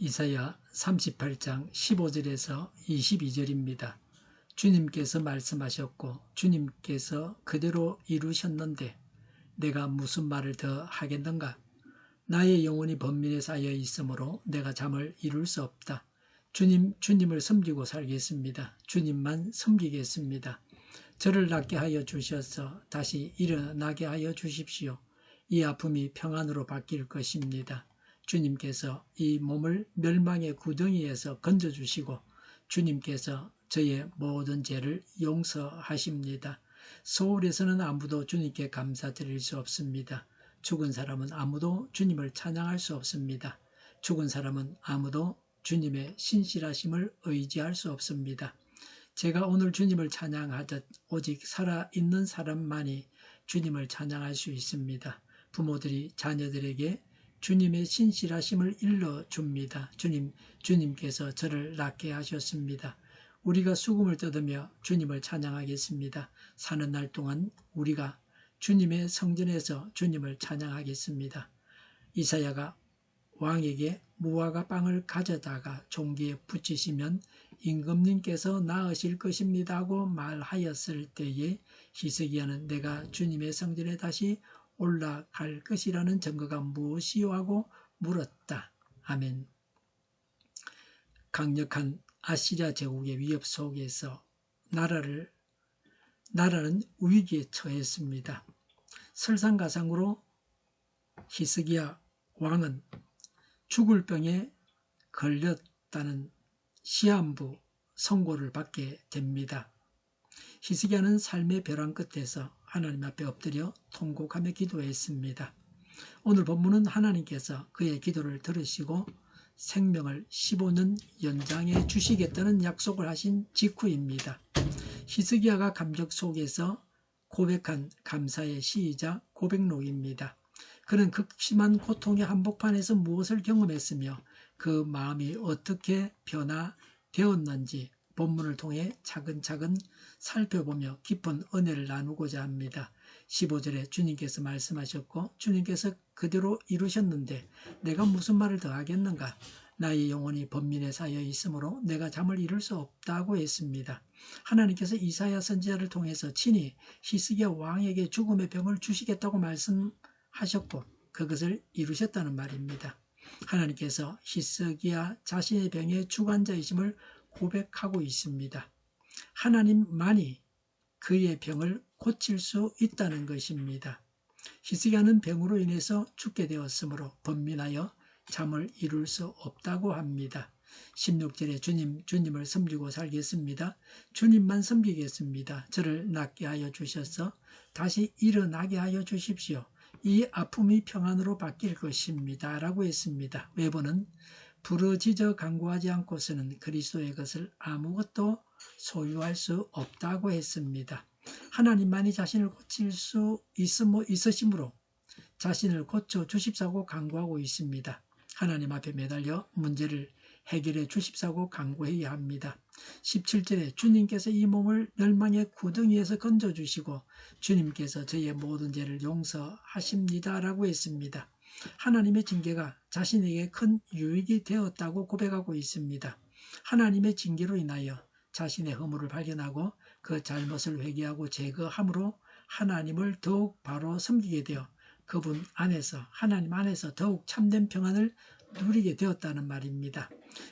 이사야 38장 15절에서 22절입니다. 주님께서 말씀하셨고 주님께서 그대로 이루셨는데 내가 무슨 말을 더 하겠는가? 나의 영혼이 번민에 쌓여 있으므로 내가 잠을 이룰 수 없다. 주님을 섬기고 살겠습니다. 주님만 섬기겠습니다. 저를 낫게 하여 주셔서 다시 일어나게 하여 주십시오. 이 아픔이 평안으로 바뀔 것입니다. 주님께서 이 몸을 멸망의 구덩이에서 건져주시고 주님께서 저의 모든 죄를 용서하십니다. 서울에서는 아무도 주님께 감사드릴 수 없습니다. 죽은 사람은 아무도 주님을 찬양할 수 없습니다. 죽은 사람은 아무도 주님의 신실하심을 의지할 수 없습니다. 제가 오늘 주님을 찬양하듯 오직 살아있는 사람만이 주님을 찬양할 수 있습니다. 부모들이 자녀들에게 주님의 신실하심을 일러줍니다. 주님께서 저를 낫게 하셨습니다. 우리가 수금을 뜯으며 주님을 찬양하겠습니다. 사는 날 동안 우리가 주님의 성전에서 주님을 찬양하겠습니다. 이사야가 왕에게 무화과 빵을 가져다가 종기에 붙이시면 임금님께서 나으실 것입니다 하고 말하였을 때에 히스기야는 내가 주님의 성전에 다시 올라갈 것이라는 증거가 무엇이요 하고 물었다. 아멘. 강력한 아시리아 제국의 위협 속에서 나라는 위기에 처했습니다. 설상가상으로 히스기야 왕은 죽을 병에 걸렸다는 시한부 선고를 받게 됩니다. 히스기야는 삶의 벼랑 끝에서 하나님 앞에 엎드려 통곡하며 기도했습니다. 오늘 본문은 하나님께서 그의 기도를 들으시고 생명을 15년 연장해 주시겠다는 약속을 하신 직후입니다. 히스기야가 감격 속에서 고백한 감사의 시이자 고백록입니다. 그는 극심한 고통의 한복판에서 무엇을 경험했으며 그 마음이 어떻게 변화되었는지 본문을 통해 차근차근 살펴보며 깊은 은혜를 나누고자 합니다. 15절에 주님께서 말씀하셨고 주님께서 그대로 이루셨는데 내가 무슨 말을 더 하겠는가? 나의 영혼이 번민에 쌓여 있으므로 내가 잠을 이룰 수 없다고 했습니다. 하나님께서 이사야 선지자를 통해서 친히 히스기야 왕에게 죽음의 병을 주시겠다고 말씀하셨고 그것을 이루셨다는 말입니다. 하나님께서 히스기야 자신의 병의 주관자이심을 고백하고 있습니다. 하나님만이 그의 병을 고칠 수 있다는 것입니다. 히스기야는 병으로 인해서 죽게 되었으므로 번민하여 잠을 이룰 수 없다고 합니다. 16절에 주님을 섬기고 살겠습니다. 주님만 섬기겠습니다. 저를 낫게 하여 주셔서 다시 일어나게 하여 주십시오. 이 아픔이 평안으로 바뀔 것입니다. 라고 했습니다. 외보는 부르짖어 간구하지 않고서는 그리스도의 것을 아무것도 소유할 수 없다고 했습니다. 하나님만이 자신을 고칠 수 있으시므로 자신을 고쳐 주십사고 간구하고 있습니다. 하나님 앞에 매달려 문제를 해결해 주십사고 간구해야 합니다. 17절에 주님께서 이 몸을 멸망의 구덩이에서 건져주시고 주님께서 저의 모든 죄를 용서하십니다 라고 했습니다. 하나님의 징계가 자신에게 큰 유익이 되었다고 고백하고 있습니다. 하나님의 징계로 인하여 자신의 허물을 발견하고 그 잘못을 회개하고 제거함으로 하나님을 더욱 바로 섬기게 되어 그분 안에서 하나님 안에서 더욱 참된 평안을 누리게 되었다는 말입니다.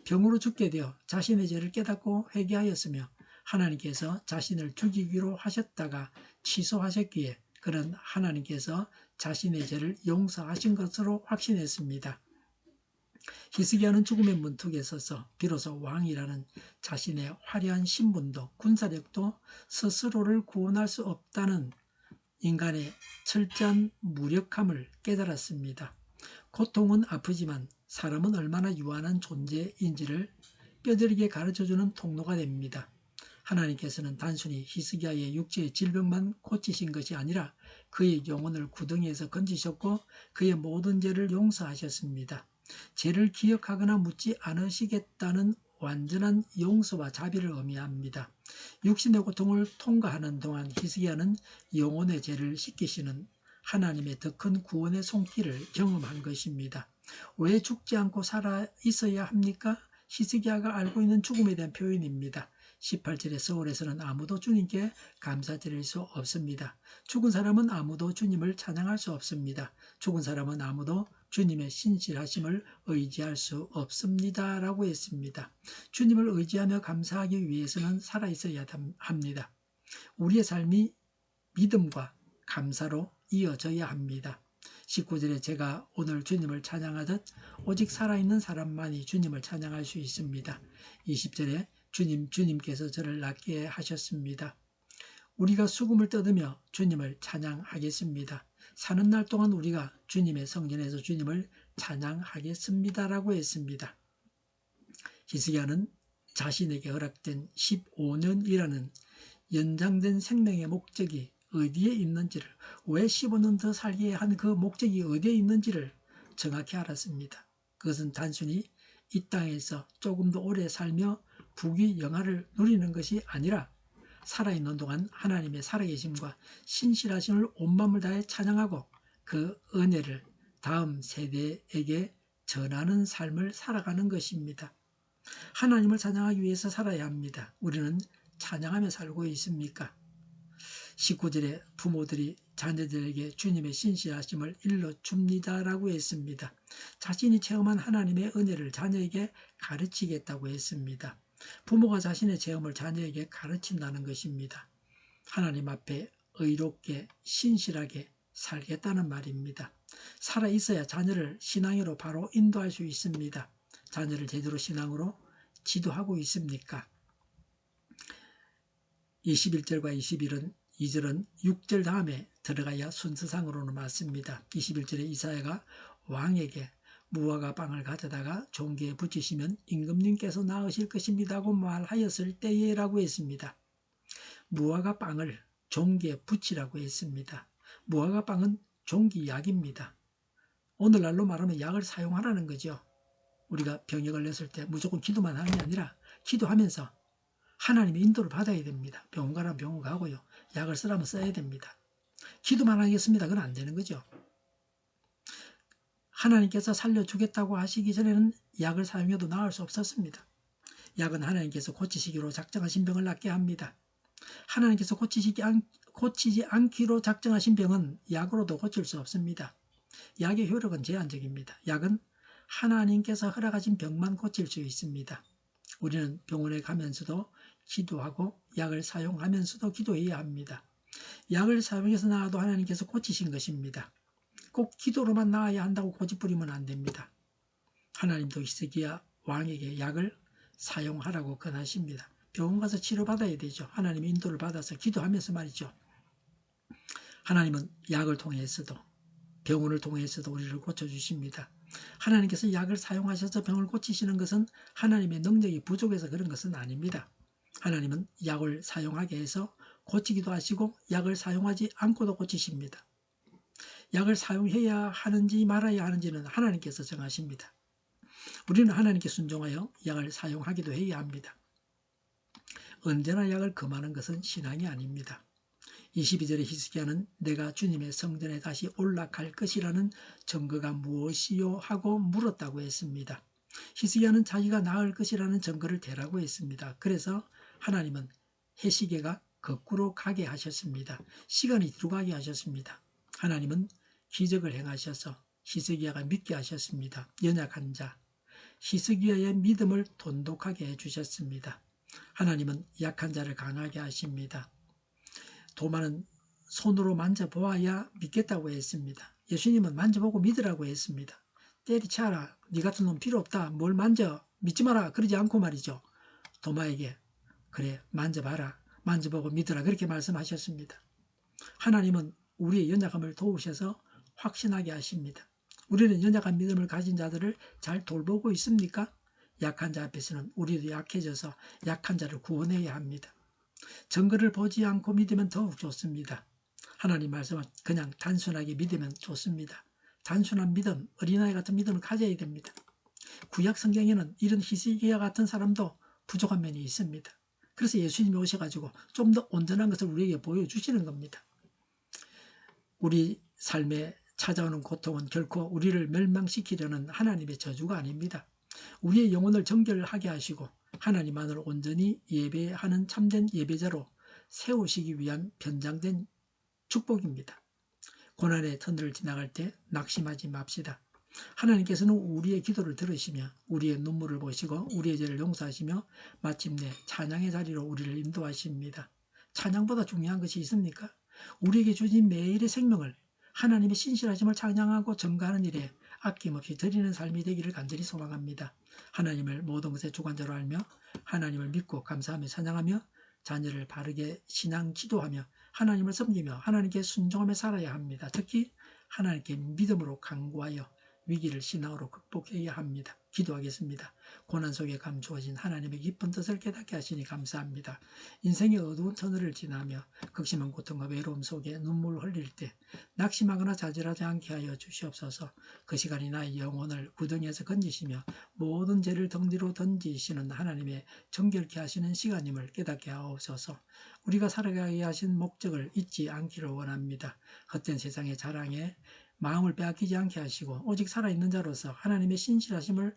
병으로 죽게 되어 자신의 죄를 깨닫고 회개하였으며 하나님께서 자신을 죽이기로 하셨다가 취소하셨기에 그는 하나님께서 자신의 죄를 용서하신 것으로 확신했습니다. 히스기야는 죽음의 문턱에 서서 비로소 왕이라는 자신의 화려한 신분도 군사력도 스스로를 구원할 수 없다는 인간의 철저한 무력함을 깨달았습니다. 고통은 아프지만 사람은 얼마나 유한한 존재인지를 뼈저리게 가르쳐주는 통로가 됩니다. 하나님께서는 단순히 히스기야의 육체의 질병만 고치신 것이 아니라 그의 영혼을 구덩이에서 건지셨고 그의 모든 죄를 용서하셨습니다. 죄를 기억하거나 묻지 않으시겠다는 완전한 용서와 자비를 의미합니다. 육신의 고통을 통과하는 동안 히스기야는 영혼의 죄를 씻기시는 하나님의 더 큰 구원의 손길을 경험한 것입니다. 왜 죽지 않고 살아 있어야 합니까? 히스기야가 알고 있는 죽음에 대한 표현입니다. 18절에 서울에서는 아무도 주님께 감사드릴 수 없습니다. 죽은 사람은 아무도 주님을 찬양할 수 없습니다. 죽은 사람은 아무도 주님의 신실하심을 의지할 수 없습니다. 라고 했습니다. 주님을 의지하며 감사하기 위해서는 살아있어야 합니다. 우리의 삶이 믿음과 감사로 이어져야 합니다. 19절에 제가 오늘 주님을 찬양하듯 오직 살아있는 사람만이 주님을 찬양할 수 있습니다. 20절에 주님께서 저를 낫게 하셨습니다. 우리가 수금을 뜯으며 주님을 찬양하겠습니다. 사는 날 동안 우리가 주님의 성전에서 주님을 찬양하겠습니다라고 했습니다. 히스기야는 자신에게 허락된 15년이라는 연장된 생명의 목적이 어디에 있는지를, 왜 15년 더 살게 한 그 목적이 어디에 있는지를 정확히 알았습니다. 그것은 단순히 이 땅에서 조금 더 오래 살며 부귀 영화를 누리는 것이 아니라 살아있는 동안 하나님의 살아계심과 신실하심을 온 마음을 다해 찬양하고 그 은혜를 다음 세대에게 전하는 삶을 살아가는 것입니다. 하나님을 찬양하기 위해서 살아야 합니다. 우리는 찬양하며 살고 있습니까? 19절에 부모들이 자녀들에게 주님의 신실하심을 일러줍니다라고 했습니다. 자신이 체험한 하나님의 은혜를 자녀에게 가르치겠다고 했습니다. 부모가 자신의 체험을 자녀에게 가르친다는 것입니다. 하나님 앞에 의롭게 신실하게 살겠다는 말입니다. 살아있어야 자녀를 신앙으로 바로 인도할 수 있습니다. 자녀를 제대로 신앙으로 지도하고 있습니까? 21절과 2절은 6절 다음에 들어가야 순서상으로는 맞습니다. 21절에 이사야가 왕에게 무화과 빵을 가져다가 종기에 붙이시면 임금님께서 나으실 것입니다고 말하였을 때에라고 했습니다. 무화과 빵을 종기에 붙이라고 했습니다. 무화과 빵은 종기약입니다. 오늘날로 말하면 약을 사용하라는 거죠. 우리가 병에 걸렸을 때 무조건 기도만 하는 게 아니라 기도하면서 하나님의 인도를 받아야 됩니다. 병원 가라면 병원 가고요. 약을 쓰라면 써야 됩니다. 기도만 하겠습니다. 그건 안 되는 거죠. 하나님께서 살려주겠다고 하시기 전에는 약을 사용해도 나을 수 없었습니다. 약은 하나님께서 고치시기로 작정하신 병을 낫게 합니다. 하나님께서 고치지 않기로 작정하신 병은 약으로도 고칠 수 없습니다. 약의 효력은 제한적입니다. 약은 하나님께서 허락하신 병만 고칠 수 있습니다. 우리는 병원에 가면서도 기도하고 약을 사용하면서도 기도해야 합니다. 약을 사용해서 나아도 하나님께서 고치신 것입니다. 꼭 기도로만 나아야 한다고 고집부리면 안 됩니다. 하나님도 히스기야 왕에게 약을 사용하라고 권하십니다. 병원 가서 치료받아야 되죠. 하나님의 인도를 받아서 기도하면서 말이죠. 하나님은 약을 통해서도 병원을 통해서도 우리를 고쳐주십니다. 하나님께서 약을 사용하셔서 병을 고치시는 것은 하나님의 능력이 부족해서 그런 것은 아닙니다. 하나님은 약을 사용하게 해서 고치기도 하시고 약을 사용하지 않고도 고치십니다. 약을 사용해야 하는지 말아야 하는지는 하나님께서 정하십니다. 우리는 하나님께 순종하여 약을 사용하기도 해야 합니다. 언제나 약을 금하는 것은 신앙이 아닙니다. 22절의 히스기야는 내가 주님의 성전에 다시 올라갈 것이라는 증거가 무엇이요 하고 물었다고 했습니다. 히스기야는 자기가 나을 것이라는 증거를 대라고 했습니다. 그래서 하나님은 해시계가 거꾸로 가게 하셨습니다. 시간이 뒤로 가게 하셨습니다. 하나님은 기적을 행하셔서 히스기야가 믿게 하셨습니다. 연약한 자 히스기야의 믿음을 돈독하게 해주셨습니다. 하나님은 약한 자를 강하게 하십니다. 도마는 손으로 만져보아야 믿겠다고 했습니다. 예수님은 만져보고 믿으라고 했습니다. 때리쳐라. 네 같은 놈 필요 없다. 뭘 만져. 믿지 마라. 그러지 않고 말이죠. 도마에게 그래 만져봐라. 만져보고 믿으라. 그렇게 말씀하셨습니다. 하나님은 우리의 연약함을 도우셔서 확신하게 하십니다. 우리는 연약한 믿음을 가진 자들을 잘 돌보고 있습니까? 약한 자 앞에서는 우리도 약해져서 약한 자를 구원해야 합니다. 증거를 보지 않고 믿으면 더욱 좋습니다. 하나님 말씀은 그냥 단순하게 믿으면 좋습니다. 단순한 믿음, 어린아이 같은 믿음을 가져야 됩니다. 구약 성경에는 이런 히스기야 같은 사람도 부족한 면이 있습니다. 그래서 예수님이 오셔가지고 좀 더 온전한 것을 우리에게 보여주시는 겁니다. 우리 삶의 찾아오는 고통은 결코 우리를 멸망시키려는 하나님의 저주가 아닙니다. 우리의 영혼을 정결하게 하시고 하나님만을 온전히 예배하는 참된 예배자로 세우시기 위한 변장된 축복입니다. 고난의 터널을 지나갈 때 낙심하지 맙시다. 하나님께서는 우리의 기도를 들으시며 우리의 눈물을 보시고 우리의 죄를 용서하시며 마침내 찬양의 자리로 우리를 인도하십니다. 찬양보다 중요한 것이 있습니까? 우리에게 주신 매일의 생명을 하나님의 신실하심을 찬양하고 증거하는 일에 아낌없이 드리는 삶이 되기를 간절히 소망합니다. 하나님을 모든 것의 주관자로 알며 하나님을 믿고 감사하며 찬양하며 자녀를 바르게 신앙 지도하며 하나님을 섬기며 하나님께 순종하며 살아야 합니다. 특히 하나님께 믿음으로 간구하여 위기를 신앙으로 극복해야 합니다. 기도하겠습니다. 고난 속에 감추어진 하나님의 깊은 뜻을 깨닫게 하시니 감사합니다. 인생의 어두운 터널을 지나며 극심한 고통과 외로움 속에 눈물을 흘릴 때 낙심하거나 좌절하지 않게 하여 주시옵소서. 그 시간이 나의 영혼을 구덩이에서 건지시며 모든 죄를 등 뒤로 던지시는 하나님의 정결케 하시는 시간임을 깨닫게 하옵소서. 우리가 살아가게 하신 목적을 잊지 않기를 원합니다. 헛된 세상의 자랑에 마음을 빼앗기지 않게 하시고 오직 살아있는 자로서 하나님의 신실하심을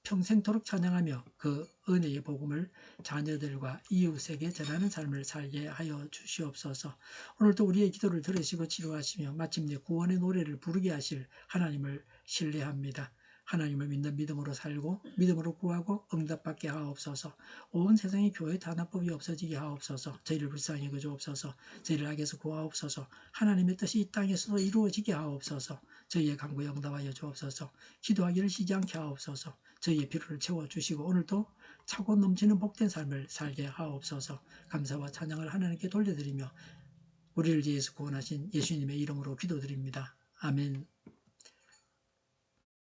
평생토록 찬양하며 그 은혜의 복음을 자녀들과 이웃에게 전하는 삶을 살게 하여 주시옵소서. 오늘도 우리의 기도를 들으시고 치료하시며 마침내 구원의 노래를 부르게 하실 하나님을 신뢰합니다. 하나님을 믿는 믿음으로 살고 믿음으로 구하고 응답받게 하옵소서. 온 세상의 교회 단합법이 없어지게 하옵소서. 저희를 불쌍히 여겨주옵소서. 저희를 악에서 구하옵소서. 하나님의 뜻이 이 땅에서도 이루어지게 하옵소서. 저희의 간구에 응답하여 주옵소서. 기도하기를 쉬지 않게 하옵소서. 저희의 필요를 채워주시고 오늘도 차고 넘치는 복된 삶을 살게 하옵소서. 감사와 찬양을 하나님께 돌려드리며 우리를 위해서 구원하신 예수님의 이름으로 기도드립니다. 아멘.